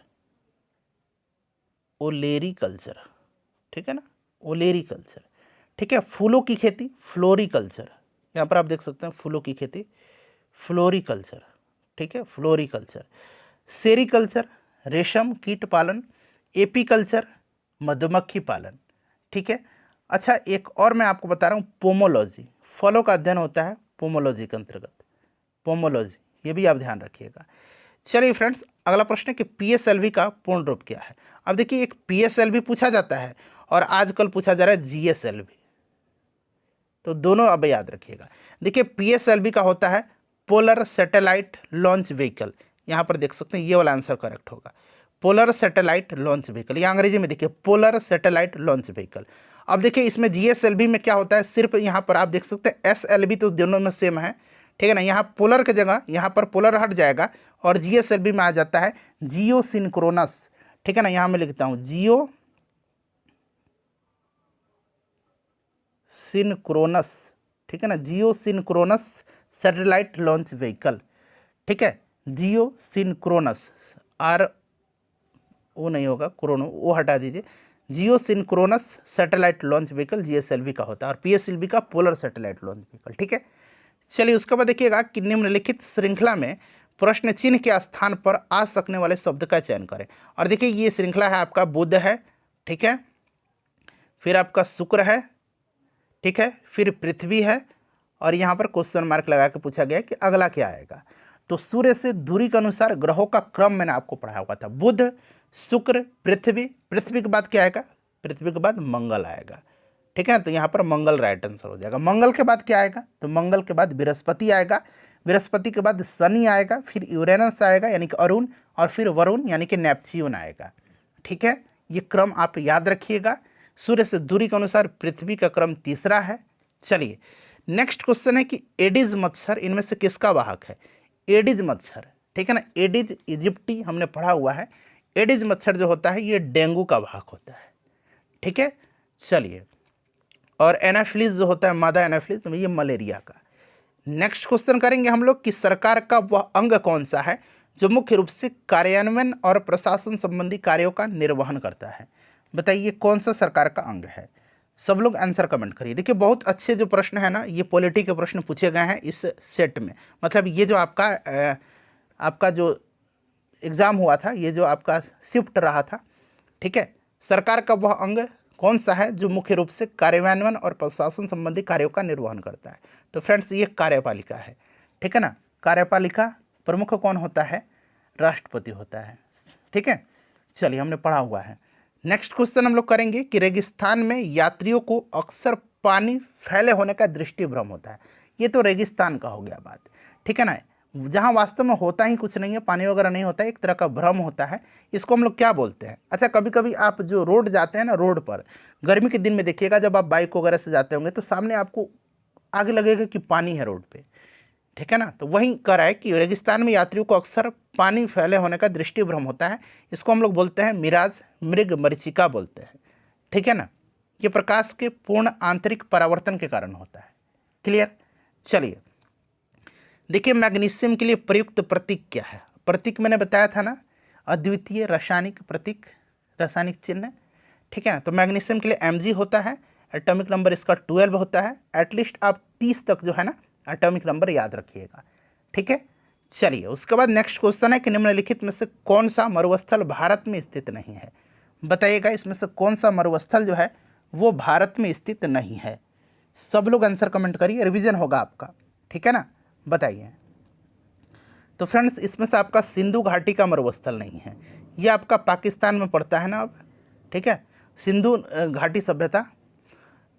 ठीक है ना, ओलेरीकल्चर। ठीक है, फूलों की खेती फ्लोरिकल्चर, यहाँ पर आप देख सकते हैं फूलों की खेती फ्लोरिकल्चर। ठीक है, फ्लोरिकल्चर। सेरीकल्चर रेशम कीट पालन, एपीकल्चर मधुमक्खी पालन। ठीक है। अच्छा एक और मैं आपको बता रहा हूँ, पोमोलॉजी, फलों का अध्ययन होता है पोमोलॉजी के अंतर्गत, पोमोलॉजी, ये भी आप ध्यान रखिएगा। चलिए फ्रेंड्स अगला प्रश्न है कि PSLV का पूर्ण रूप क्या है। अब देखिए एक PSLV पूछा जाता है और आजकल पूछा जा रहा है GSLV, तो दोनों अब याद रखिएगा। देखिए PSLV का होता है पोलर सैटेलाइट लॉन्च व्हीकल, यहाँ पर देख सकते हैं ये वाला आंसर करेक्ट होगा, पोलर सैटेलाइट लॉन्च व्हीकल। या अंग्रेजी में देखिए पोलर सैटेलाइट लॉन्च व्हीकल। अब देखिए इसमें GSLV में क्या होता है, सिर्फ यहाँ पर आप देख सकते हैं SLV, तो दोनों में सेम है। ठीक है ना, यहाँ पोलर की जगह यहाँ पर पोलर हट जाएगा और GSLV में आ जाता है जियो सिंक्रोनस। ठीक है ना, यहाँ मैं लिखता हूँ जियो सिंक्रोनस। ठीक है ना, जियो सिंक्रोनस सैटेलाइट लॉन्च व्हीकल, ठीक है। जियो सिंक्रोनस, आर वो नहीं होगा, क्रोनो वो हटा दीजिए। Geosynchronous satellite launch vehicle GSLV का होता है, और पीएसएलवी का पोलर सैटेलाइट लॉन्च व्हीकल, ठीक है। चलिए उसके बाद देखिएगा कि निम्नलिखित श्रृंखला में प्रश्न चिन्ह के स्थान पर आ सकने वाले शब्द का चयन करें। और देखिए ये श्रृंखला है, आपका बुध है, ठीक है, फिर आपका शुक्र है, ठीक है, फिर पृथ्वी है, और यहाँ पर क्वेश्चन मार्क लगा के पूछा गया कि अगला क्या आएगा। तो सूर्य से दूरी के अनुसार ग्रहों का क्रम मैंने आपको पढ़ाया हुआ था, बुध, शुक्र, पृथ्वी, पृथ्वी के बाद क्या आएगा, पृथ्वी के बाद मंगल आएगा, ठीक है ना। तो यहाँ पर मंगल राइट आंसर हो जाएगा। मंगल के बाद क्या आएगा, तो मंगल के बाद बृहस्पति आएगा, बृहस्पति के बाद शनि आएगा, फिर यूरेनस आएगा यानी कि अरुण, और फिर वरुण यानी कि नेपच्यून आएगा, ठीक है। ये क्रम आप याद रखिएगा। सूर्य से दूरी के अनुसार पृथ्वी का क्रम तीसरा है। चलिए नेक्स्ट क्वेश्चन है कि एडिज मच्छर इनमें से किसका वाहक है। एडिज मच्छर, ठीक है ना, एडिज इजिप्टी हमने पढ़ा हुआ है। एडिज मच्छर जो होता है ये डेंगू का वाहक होता है, ठीक है। चलिए, और एनाफिलिस जो होता है, मादा एनाफिलिस, ये मलेरिया का। नेक्स्ट क्वेश्चन करेंगे हम लोग कि सरकार का वह अंग कौन सा है जो मुख्य रूप से कार्यान्वयन और प्रशासन संबंधी कार्यों का निर्वहन करता है। बताइए कौन सा सरकार का अंग है। सब लोग आंसर कमेंट करिए। देखिए बहुत अच्छे जो प्रश्न है ना, ये पॉलिटी के प्रश्न पूछे गए हैं इस सेट में। मतलब ये जो आपका जो एग्ज़ाम हुआ था, ये जो आपका शिफ्ट रहा था, ठीक है। सरकार का वह अंग कौन सा है जो मुख्य रूप से कार्यान्वयन और प्रशासन संबंधी कार्यों का निर्वहन करता है। तो फ्रेंड्स ये कार्यपालिका है, ठीक है ना। कार्यपालिका प्रमुख कौन होता है, राष्ट्रपति होता है, ठीक है। चलिए हमने पढ़ा हुआ है। नेक्स्ट क्वेश्चन हम लोग करेंगे कि रेगिस्तान में यात्रियों को अक्सर पानी फैले होने का दृष्टिभ्रम होता है। ये तो रेगिस्तान का हो गया बात, ठीक है ना, जहाँ वास्तव में होता ही कुछ नहीं है, पानी वगैरह नहीं होता है, एक तरह का भ्रम होता है। इसको हम लोग क्या बोलते हैं। अच्छा कभी कभी आप जो रोड जाते हैं ना, रोड पर गर्मी के दिन में देखिएगा, जब आप बाइक वगैरह से जाते होंगे तो सामने आपको आगे लगेगा कि पानी है रोड पे, ठीक है ना। तो वही कह रहा है कि रेगिस्तान में यात्रियों को अक्सर पानी फैले होने का दृष्टिभ्रम होता है। इसको हम लोग बोलते हैं मिराज, मृग मरीचिका बोलते हैं, ठीक है ना। ये प्रकाश के पूर्ण आंतरिक परावर्तन के कारण होता है। क्लियर। चलिए देखिए मैग्नीशियम के लिए प्रयुक्त प्रतीक क्या है। प्रतीक मैंने बताया था ना, अद्वितीय रासायनिक प्रतीक, रासायनिक चिन्ह, ठीक है ना। तो मैग्नीशियम के लिए Mg होता है, एटॉमिक नंबर इसका 12 होता है। एटलीस्ट आप 30 तक जो है ना एटॉमिक नंबर याद रखिएगा, ठीक है। चलिए उसके बाद नेक्स्ट क्वेश्चन है कि निम्नलिखित में से कौन सा मरुस्थल भारत में स्थित नहीं है। बताइएगा इसमें से कौन सा मरुस्थल जो है वो भारत में स्थित नहीं है। सब लोग आंसर कमेंट करिए, रिवीजन होगा आपका, ठीक है ना। बताइए। तो फ्रेंड्स इसमें से आपका सिंधु घाटी का मरुस्थल नहीं है, ये आपका पाकिस्तान में पड़ता है ना अब, ठीक है। सिंधु घाटी सभ्यता,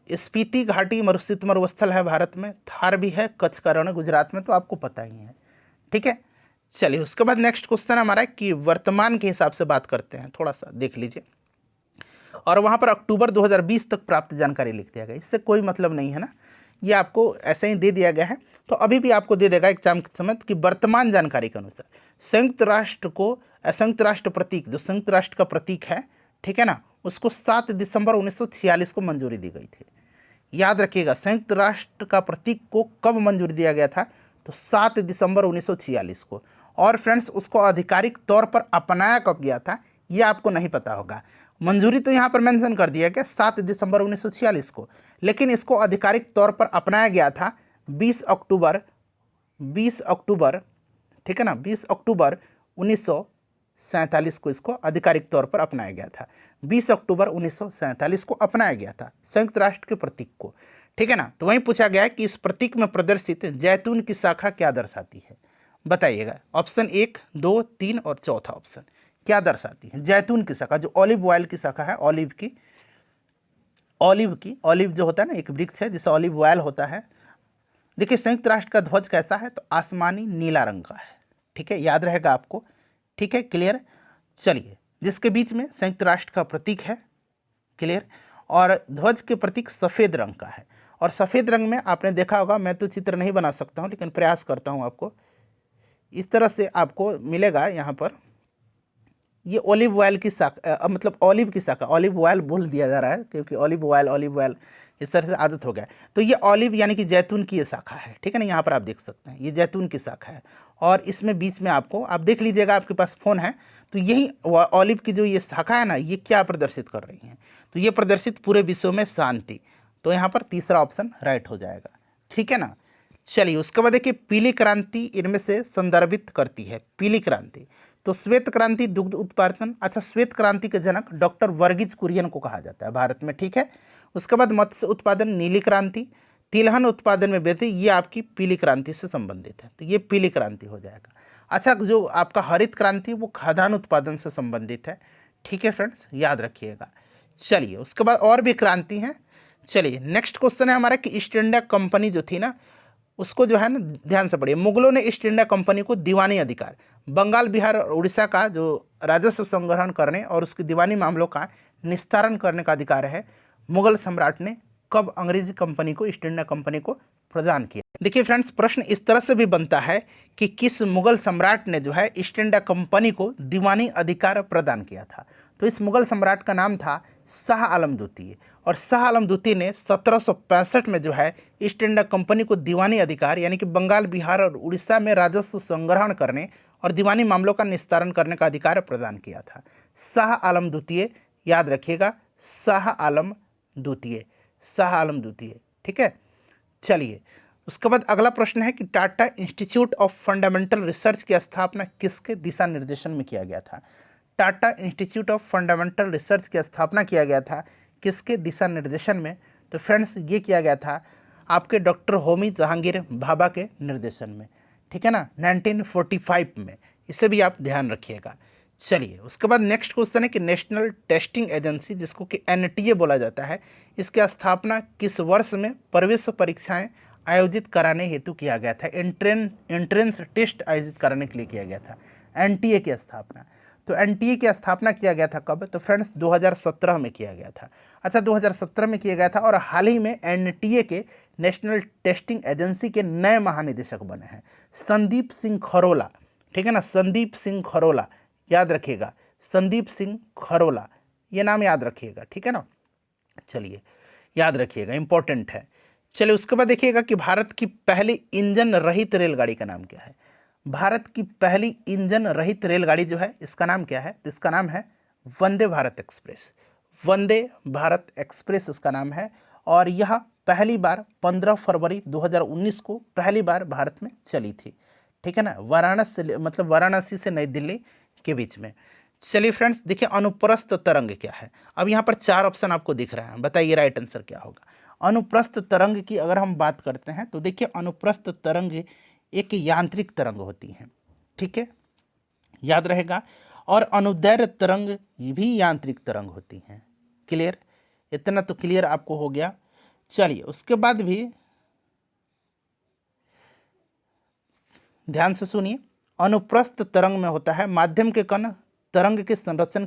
स्पीति घाटी मरुस्थित मरुस्थल है भारत में, थार भी है, कच्छ का रण गुजरात में, तो आपको पता ही है, ठीक है। चलिए उसके बाद नेक्स्ट क्वेश्चन हमारा है कि वर्तमान के हिसाब से बात करते हैं, थोड़ा सा देख लीजिए। और वहाँ पर अक्टूबर 2020 तक प्राप्त जानकारी लिख दिया गया, इससे कोई मतलब नहीं है ना, ये आपको ऐसे ही दे दिया गया है। तो अभी भी आपको दे देगा एग्जाम के समय कि वर्तमान जानकारी के अनुसार संयुक्त राष्ट्र को, संयुक्त राष्ट्र प्रतीक, जो संयुक्त राष्ट्र का प्रतीक है, ठीक है ना, उसको 7 दिसंबर 1946 को मंजूरी दी गई थी। याद रखिएगा संयुक्त राष्ट्र का प्रतीक को कब मंजूरी दिया गया था, तो 7 दिसंबर 1946 को। और फ्रेंड्स उसको आधिकारिक तौर पर अपनाया कब गया था ये आपको नहीं पता होगा। मंजूरी तो यहाँ पर मेंशन कर दिया गया 7 दिसंबर 1946 को, लेकिन इसको आधिकारिक तौर पर अपनाया गया था 20 अक्टूबर, ठीक है ना, 20 अक्टूबर 1947 को इसको आधिकारिक तौर पर अपनाया गया था। 20 अक्टूबर 1947 को अपनाया गया था संयुक्त राष्ट्र के प्रतीक को, ठीक है ना। तो वहीं पूछा गया है कि इस प्रतीक में प्रदर्शित जैतून की शाखा क्या दर्शाती है। बताइएगा ऑप्शन 1, 2, 3 और चौथा ऑप्शन क्या दर्शाती है। जैतून की शाखा, जो ऑलिव ऑयल की शाखा है, ऑलिव जो होता है ना, एक वृक्ष है जिसे ऑलिव ऑयल होता है। देखिए संयुक्त राष्ट्र का ध्वज कैसा है, तो आसमानी नीला रंग का है, ठीक है, याद रहेगा आपको, ठीक है। क्लियर। चलिए जिसके बीच में संयुक्त राष्ट्र का प्रतीक है, क्लियर, और ध्वज के प्रतीक सफ़ेद रंग का है। और सफ़ेद रंग में आपने देखा होगा, मैं तो चित्र नहीं बना सकता हूँ लेकिन प्रयास करता हूँ, आपको इस तरह से आपको मिलेगा यहाँ पर। ये ऑलिव ऑयल की शाखा, मतलब ऑलिव की शाखा, ऑलिव ऑयल बोल दिया जा रहा है क्योंकि ऑलिव ऑयल इस तरह से आदत हो गया। तो ये ऑलिव यानी कि जैतून की ये शाखा है, ठीक है ना, यहाँ पर आप देख सकते हैं ये जैतून की शाखा है। और इसमें बीच में आपको, आप देख लीजिएगा, आपके पास फ़ोन है तो यही ऑलिव की जो ये शाखा है ना, ये क्या प्रदर्शित कर रही है, तो ये प्रदर्शित पूरे विश्व में शांति। तो यहाँ पर तीसरा ऑप्शन राइट हो जाएगा, ठीक है ना। चलिए उसके बाद देखिए पीली क्रांति इनमें से संदर्भित करती है। पीली क्रांति, तो श्वेत क्रांति दुग्ध उत्पादन, अच्छा श्वेत क्रांति के जनक डॉक्टर वर्गीज कुरियन को कहा जाता है भारत में, ठीक है। उसके बाद मत्स्य उत्पादन नीली क्रांति, तिलहन उत्पादन में वृद्धि, ये आपकी पीली क्रांति से संबंधित है, तो ये पीली क्रांति हो जाएगा। अच्छा जो आपका हरित क्रांति वो खाद्यान्न उत्पादन से संबंधित है, ठीक है फ्रेंड्स, याद रखिएगा। चलिए उसके बाद और भी क्रांति हैं। चलिए नेक्स्ट क्वेश्चन है हमारा कि ईस्ट इंडिया कंपनी जो थी ना, उसको जो है ना ध्यान से पढ़िए, मुगलों ने ईस्ट इंडिया कंपनी को दीवानी अधिकार, बंगाल बिहार और उड़ीसा का जो राजस्व संग्रहण करने और उसके दीवानी मामलों का निस्तारण करने का अधिकार है, मुगल सम्राट ने कब अंग्रेजी कंपनी को, ईस्ट इंडिया कंपनी को प्रदान किया। देखिए फ्रेंड्स प्रश्न इस तरह से भी बनता है कि किस मुगल सम्राट ने जो है ईस्ट इंडिया कंपनी को दीवानी अधिकार प्रदान किया था। तो इस मुगल सम्राट का नाम था शाह आलम द्वितीय, और शाह आलम द्वितीय ने 1765 में जो है ईस्ट इंडिया कंपनी को दीवानी अधिकार यानी कि बंगाल बिहार और उड़ीसा में राजस्व संग्रहण करने और दीवानी मामलों का निस्तारण करने का अधिकार प्रदान किया था। शाह आलम द्वितीय, याद रखिएगा, शाह आलम द्वितीय, शाह आलम द्वितीय, ठीक है। चलिए उसके बाद अगला प्रश्न है कि Tata institute of fundamental research की स्थापना किसके दिशा निर्देशन में किया गया था। Tata institute of fundamental research की स्थापना किया गया था किसके दिशा निर्देशन में। तो फ्रेंड्स ये किया गया था आपके डॉक्टर होमी जहांगीर भाभा के निर्देशन में, ठीक है ना, 1945 में, इसे भी आप ध्यान रखिएगा। चलिए उसके बाद नेक्स्ट क्वेश्चन है कि नेशनल टेस्टिंग एजेंसी जिसको कि एनटीए बोला जाता है, इसकी स्थापना किस वर्ष में प्रवेश परीक्षाएं आयोजित कराने हेतु किया गया था। एंट्रेंस टेस्ट आयोजित कराने के लिए किया गया था एनटीए की स्थापना। तो एनटीए की स्थापना किया गया था कब, तो फ्रेंड्स 2017 में किया गया था। अच्छा 2017 में किया गया था, और हाल ही में एनटीए के नेशनल टेस्टिंग एजेंसी के नए महानिदेशक बने हैं संदीप सिंह खरोला, ठीक है ना, संदीप सिंह खरोला, याद रखिएगा, संदीप सिंह खरोला, ये नाम याद रखिएगा, ठीक है ना। चलिए याद रखिएगा, इंपॉर्टेंट है। चलिए उसके बाद देखिएगा कि भारत की पहली इंजन रहित रेलगाड़ी का नाम क्या है। भारत की पहली इंजन रहित रेलगाड़ी जो है इसका नाम क्या है, तो इसका नाम है वंदे भारत एक्सप्रेस। वंदे भारत एक्सप्रेस इसका नाम है, और यह पहली बार 15 फरवरी 2019 को पहली बार भारत में चली थी, ठीक है ना, वाराणसी से नई दिल्ली के बीच में। चलिए फ्रेंड्स देखिए अनुप्रस्थ तरंग क्या है। अब यहाँ पर 4 ऑप्शन आपको दिख रहे हैं, बताइए राइट आंसर क्या होगा। अनुप्रस्थ तरंग की अगर हम बात करते हैं तो देखिए अनुप्रस्थ तरंग एक यांत्रिक तरंग होती है, ठीक है, याद रहेगा, और अनुदैर्घ्य तरंग भी यांत्रिक तरंग होती हैं। क्लियर, इतना तो क्लियर आपको हो गया। चलिए उसके बाद भी ध्यान से सुनिए, अनुप्रस्थ तरंग में होता है माध्यम के कण तरंग के संचरण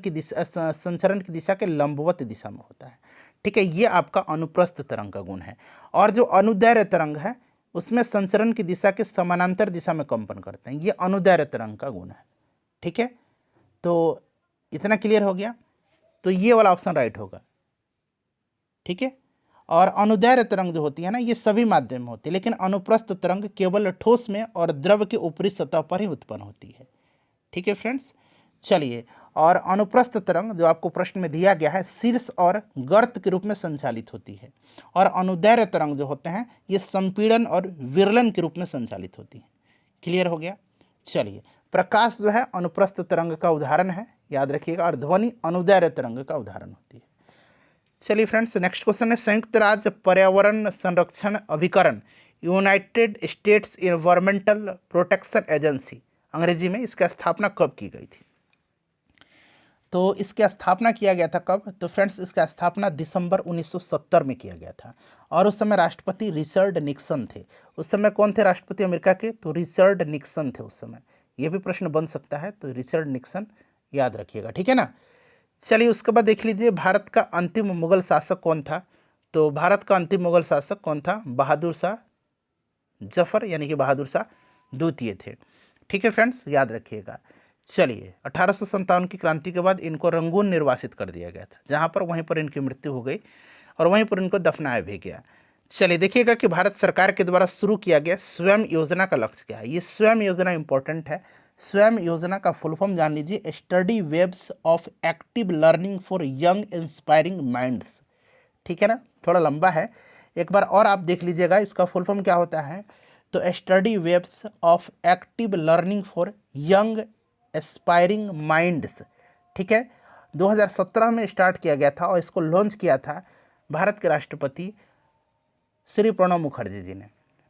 की दिशा के लंबवत दिशा में होता है, ठीक है, ये आपका अनुप्रस्थ तरंग का गुण है। और जो अनुदैर्घ्य तरंग है उसमें संचरण की दिशा के समानांतर दिशा में कंपन करते हैं, ये अनुदैर्घ्य तरंग का गुण है, ठीक है। तो इतना क्लियर हो गया, तो ये वाला ऑप्शन राइट होगा, ठीक है। और अनुदैर्घ्य तरंग जो होती है ना, ये सभी माध्यम में होती है, लेकिन अनुप्रस्थ तरंग केवल ठोस में और द्रव के ऊपरी सतह पर ही उत्पन्न होती है, ठीक है फ्रेंड्स। चलिए, और अनुप्रस्थ तरंग जो आपको प्रश्न में दिया गया है शीर्ष और गर्त के रूप में संचालित होती है, और अनुदैर्घ्य तरंग जो होते हैं ये संपीड़न और विरलन के रूप में संचालित होती है। क्लियर हो गया। चलिए प्रकाश जो है अनुप्रस्थ तरंग का उदाहरण है, याद रखिएगा, और ध्वनि अनुदैर्घ्य तरंग का उदाहरण होती है। चलिए फ्रेंड्स नेक्स्ट क्वेश्चन है संयुक्त राज्य पर्यावरण संरक्षण अभिकरण, United states environmental protection agency अंग्रेजी में, इसकी स्थापना कब की गई थी। तो इसकी स्थापना किया गया था कब, तो फ्रेंड्स इसकी स्थापना दिसंबर 1970 में किया गया था, और उस समय राष्ट्रपति रिचर्ड निक्सन थे। उस समय कौन थे राष्ट्रपति अमेरिका के, तो रिचर्ड निक्सन थे उस समय। ये भी प्रश्न बन सकता है, तो रिचर्ड निक्सन याद रखिएगा, ठीक है ना। चलिए उसके बाद देख लीजिए भारत का अंतिम मुगल शासक कौन था। तो भारत का अंतिम मुगल शासक कौन था, बहादुर शाह जफर यानी कि बहादुर शाह द्वितीय थे, ठीक है फ्रेंड्स, याद रखिएगा। चलिए 1857 की क्रांति के बाद इनको रंगून निर्वासित कर दिया गया था, जहाँ पर वहीं पर इनकी मृत्यु हो गई। और वहीं पर इनको दफनाया भी गया। चलिए देखिएगा कि भारत सरकार के द्वारा शुरू किया गया स्वयं योजना का लक्ष्य क्या है। ये स्वयं योजना इंपॉर्टेंट है। स्वयं योजना का फुल फॉर्म जान लीजिए, study webs of active learning for young inspiring minds. ठीक है ना, थोड़ा लंबा है, एक बार और आप देख लीजिएगा इसका फुल फॉर्म क्या होता है। तो study webs of active learning for young aspiring minds. ठीक है, 2017 में स्टार्ट किया गया था और इसको लॉन्च किया था भारत के राष्ट्रपति श्री प्रणब मुखर्जी जी ने।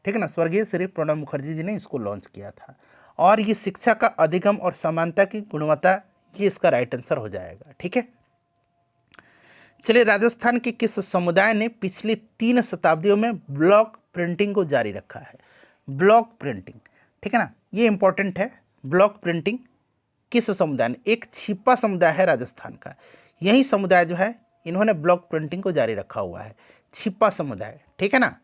ठीक है ना, स्वर्गीय श्री प्रणब मुखर्जी जी ने इसको लॉन्च किया था। और ये शिक्षा का अधिगम और समानता की गुणवत्ता, ये इसका राइट आंसर हो जाएगा। ठीक है, चलिए राजस्थान के किस समुदाय ने पिछली 3 शताब्दियों में ब्लॉक प्रिंटिंग को जारी रखा है। ब्लॉक प्रिंटिंग, ठीक है ना, ये इंपॉर्टेंट है। ब्लॉक प्रिंटिंग किस समुदाय ने, एक छिपा समुदाय है राजस्थान का, यही समुदाय जो है इन्होंने ब्लॉक प्रिंटिंग को जारी रखा हुआ है, छिपा समुदाय। ठीक है ना,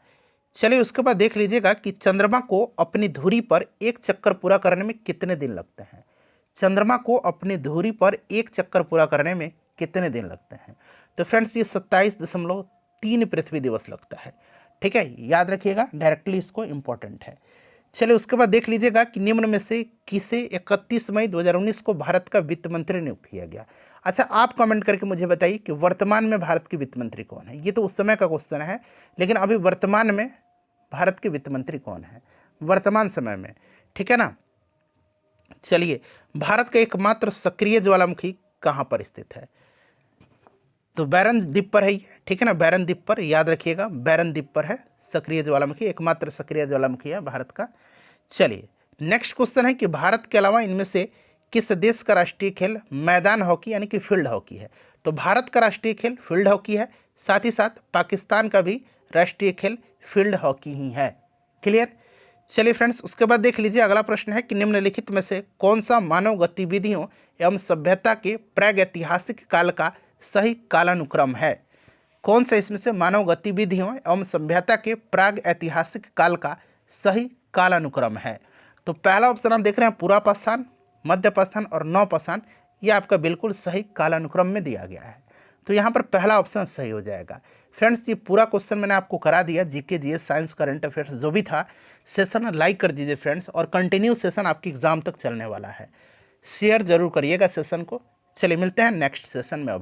चलिए उसके बाद देख लीजिएगा कि चंद्रमा को अपनी धुरी पर एक चक्कर पूरा करने में कितने दिन लगते हैं। चंद्रमा को अपनी धुरी पर एक चक्कर पूरा करने में कितने दिन लगते हैं। तो फ्रेंड्स ये 27.3 पृथ्वी दिवस लगता है। ठीक है, याद रखिएगा, डायरेक्टली इसको इंपॉर्टेंट है। चलिए उसके बाद देख लीजिएगा कि निम्न में से किसे 31 मई 2019 को भारत का वित्त मंत्री नियुक्त किया गया। अच्छा, आप कमेंट करके मुझे बताइए कि वर्तमान में भारत के वित्त मंत्री कौन है। ये तो उस समय का क्वेश्चन है, लेकिन अभी वर्तमान में भारत के वित्त मंत्री कौन है वर्तमान समय में। ठीक है ना, चलिए भारत का एकमात्र सक्रिय ज्वालामुखी कहाँ पर स्थित है। तो बैरन द्वीप पर है ये। ठीक है ना, बैरन द्वीप पर, याद रखिएगा बैरन द्वीप पर है सक्रिय ज्वालामुखी, एकमात्र सक्रिय ज्वालामुखी है भारत का। चलिए नेक्स्ट क्वेश्चन है कि भारत के अलावा इनमें से किस देश का राष्ट्रीय खेल मैदान हॉकी यानी कि फील्ड हॉकी है। तो भारत का राष्ट्रीय खेल फील्ड हॉकी है, साथ ही साथ पाकिस्तान का भी राष्ट्रीय खेल फील्ड हॉकी ही है। क्लियर। चलिए फ्रेंड्स उसके बाद देख लीजिए अगला प्रश्न है कि निम्नलिखित में से कौन सा मानव गतिविधियों एवं सभ्यता के प्रागैतिहासिक काल का सही कालानुक्रम है। कौन सा इसमें से मानव गतिविधियों एवं सभ्यता के प्राग ऐतिहासिक काल का सही कालानुक्रम है। तो पहला ऑप्शन आप देख रहे हैं पुरापाषाण, मध्यपाषाण और नवपाषाण, ये आपका बिल्कुल सही कालानुक्रम में दिया गया है। तो यहाँ पर पहला ऑप्शन सही हो जाएगा। फ्रेंड्स ये पूरा क्वेश्चन मैंने आपको करा दिया, GK GS science current affairs जो भी था। सेशन लाइक कर दीजिए फ्रेंड्स, और कंटिन्यू सेशन आपकी एग्जाम तक चलने वाला है। शेयर जरूर करिएगा सेशन को। चलिए मिलते हैं नेक्स्ट सेशन में। अब